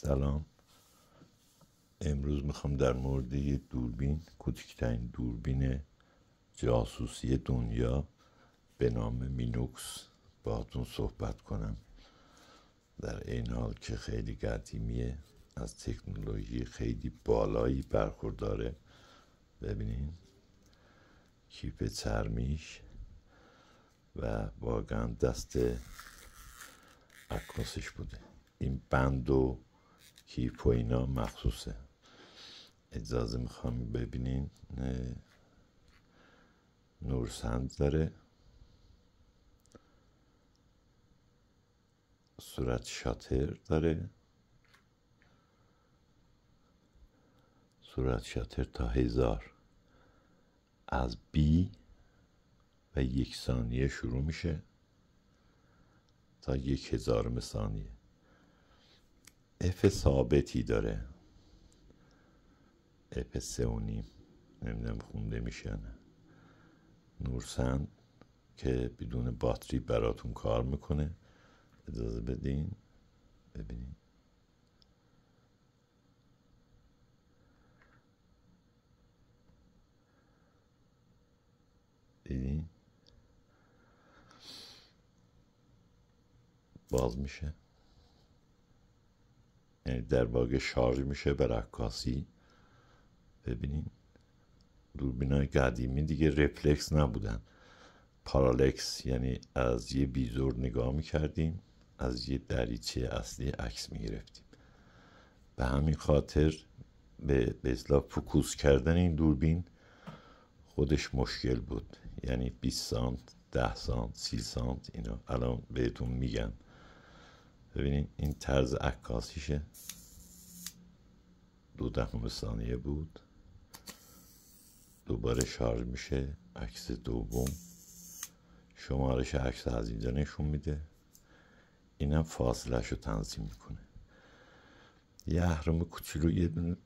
سلام. امروز میخوام در مورد یه دوربین، کوچکترین دوربین جاسوسی دنیا به نام مینوکس باهاتون صحبت کنم. در این حال که خیلی قدیمیه، از تکنولوژی خیلی بالایی برخورداره. ببینین کیپ چرمیش و واقعا دست عکاسش بوده. این بند و کیپ و اینا مخصوصه. اجازه میخوام ببینین نورسند داره، صورت شاتر داره، صورت شاتر تا 1000 از B و 1 ثانیه شروع میشه تا 1000 ثانیه. F ثابتی داره، F 3.5، نمیدونم خونده میشه نه. نورسند که بدون باتری براتون کار میکنه. اجازه بدین ببینین دیدین باز میشه، یعنی در واقع شارژ میشه بر عکاسی. ببینین دوربینای قدیمی دیگه رفلکس نبودن، پارالکس، یعنی از یه بیزور نگاه میکردیم، از یه دریچه اصلی عکس میگرفتیم. به همین خاطر به اصطلاح فوکوس کردن این دوربین خودش مشکل بود، یعنی 20 سانت، 10 سانت، 30 سانت، اینا الان بهتون میگم. ببینین این طرز عکاسیشه، 0.2 ثانیه بود، دوباره شارژ میشه. عکس دوم شمارش عکس از اینجا نشون میده، اینم فاصله‌شو رو تنظیم میکنه. یه اهرم کوچولو یه دونه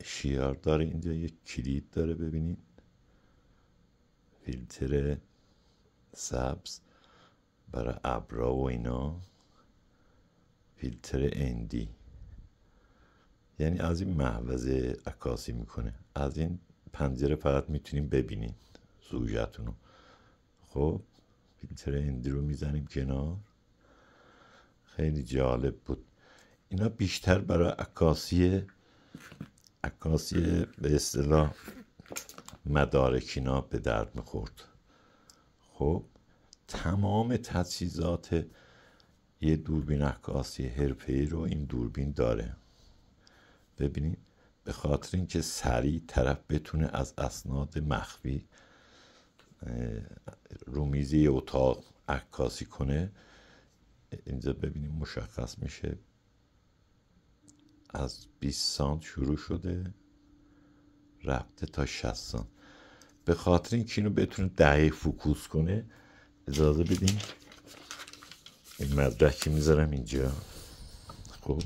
شیار داره اینجا، یه کلید داره. ببینید فیلتر سبز برای ابرا و اینا، فیلتر اندی، یعنی از این محوظه عکاسی میکنه. از این پنجره فقط میتونیم ببینین زوجتونو. خب فیلتر اندی رو میزنیم کنار. خیلی جالب بود. اینا بیشتر برای عکاسی به اصطلاح مدارکینا به درد میخورد. خب تمام تجهیزات یه دوربین عکاسی حرفه‌ای رو این دوربین داره. ببینید به خاطر اینکه سریع طرف بتونه از اسناد مخفی رو میز اتاق عکاسی کنه، اینجا ببینید مشخص میشه از 20 سانت شروع شده رفته تا 60 سانت. به خاطر اینکه اینو بتونه دقیق فوکوس کنه، اجازه بدین این مدرکی میذارم اینجا. خب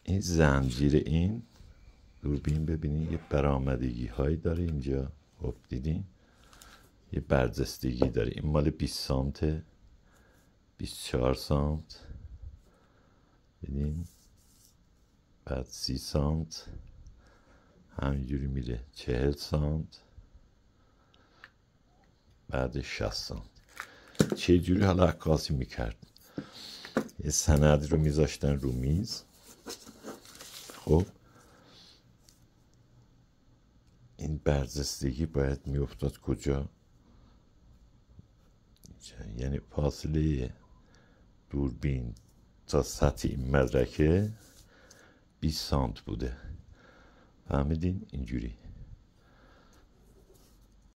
این زنجیر این دوربین ببینید یه برآمدگی هایی داره اینجا. خب دیدین یه برجستگی داره. این مال 20 سانت، 24 سانت، دیدین، بعد 30 سانت، همینجوری میره 40 سانت، بعد 60 سانت. چه جوری حالا عکاسی میکرد؟ یه سند رو میذاشتن رو میز. خب این برجستگی باید میافتاد کجا؟ یعنی فاصله دوربین تا سطح این مدرکه 20 سانت بوده. فهمیدین؟ اینجوری